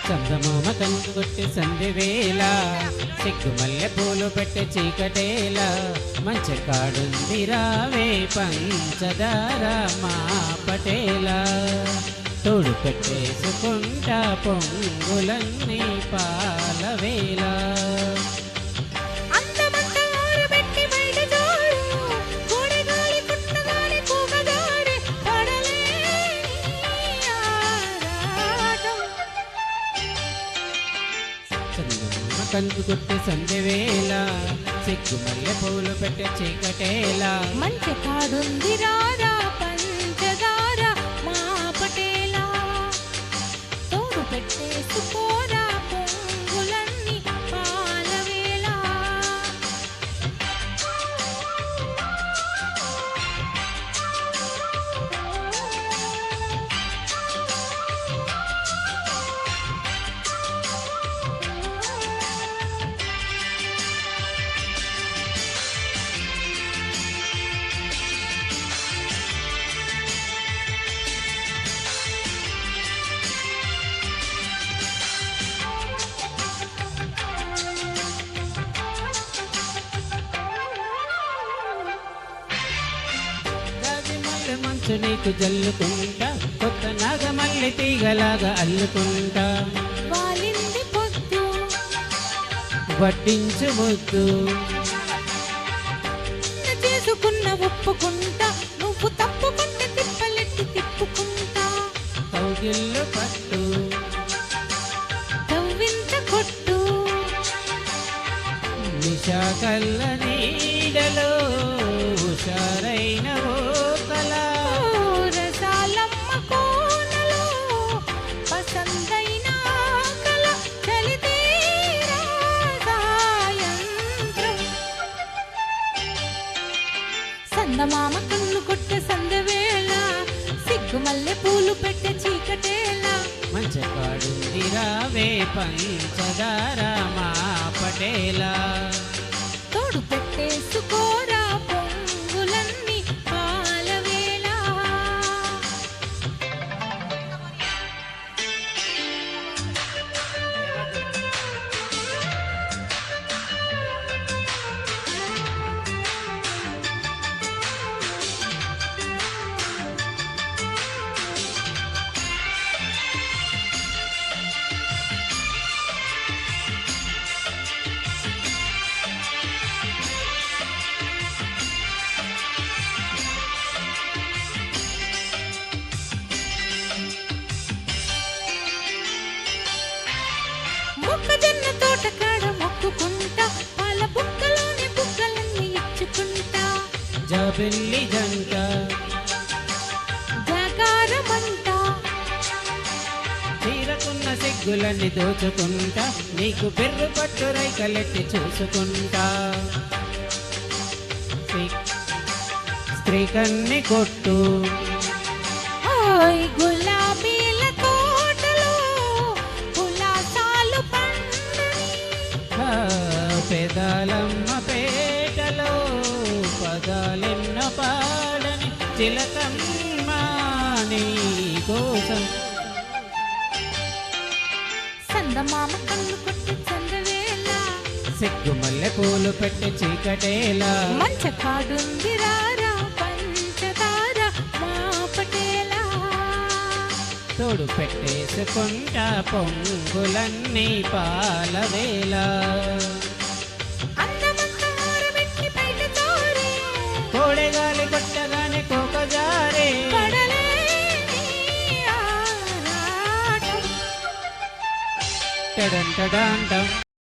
చందమామ కన్ను కొట్టి సంధివేళ సిగ్గు మల్లె పూలు పెట్టే చీకటేలా మంచి కాడుంది రావే పంచదార మా పటేలా తోడు పెట్టేసుకుంటా పొంగులన్నీ పాలవేళ కందు కొట్టే సంధ్యవేళ సిగ్గు మల్లె పూలు పెట్టే చీకటేలా మంచి కాడుంది రారా పంచదార మా పటేలా తోడు పెట్టేసుకోరా పొంగులన్నీ పాలవేళ మంచు నీకు జల్లుకుంటా కొత్త నాగమల్లి తీగలాగా అల్లుకుంటా వాలింది పొద్దు వడ్డించు ముద్దు చేసుకున్న ఒప్పుకుంటా నువ్వు తప్పుకుంటే తిప్పలెట్టి తిప్పుకుంటా కౌగిళ్ళు పట్టు కవ్వింత కొట్టు నిశా కళ్ళ నీడలో హుషారైన చందమామ కన్ను కొట్టే సంధ్యవేళ సిగ్గు మల్లె పూలు పెట్టే చీకటేలా మంచి కాడుంది రావే పంచదార మా పటేలా తోడు పెట్టేసుకోరా పొంగులన్నీ పాలవేళ మొక్కజొన్న తోట కాడ మొక్కుకుంటా పాల బుక్కలోని బుక్కలన్నీ ఇచ్చుకుంటా జాబిల్లి జంట జాగారమంట తీరకున్న సిగ్గులన్నీ దోచుకుంటా నీకు పెర్రు పట్టు రైకలెట్టి చూసుకుంటా స్త్రీ కన్ని కొట్టు గులాబీల తోటలో కులాసాలు పండని పెదాలమ్మ పేటలో పదాలెన్న పాడని చిలకమ్మ నీ కోసం చందమామ కన్ను కొట్టి చందవేళ సిగ్గు మల్లె పూలు పెట్టి చీకటేలా మంచ కాడుంది రారా పంచదార మా పటేలా తోడు పెట్టేసుకుంటా పొంగులన్నీ పాలవేళ కోడెగాలి కొట్టగానే కోకజారే టడంటడాంటం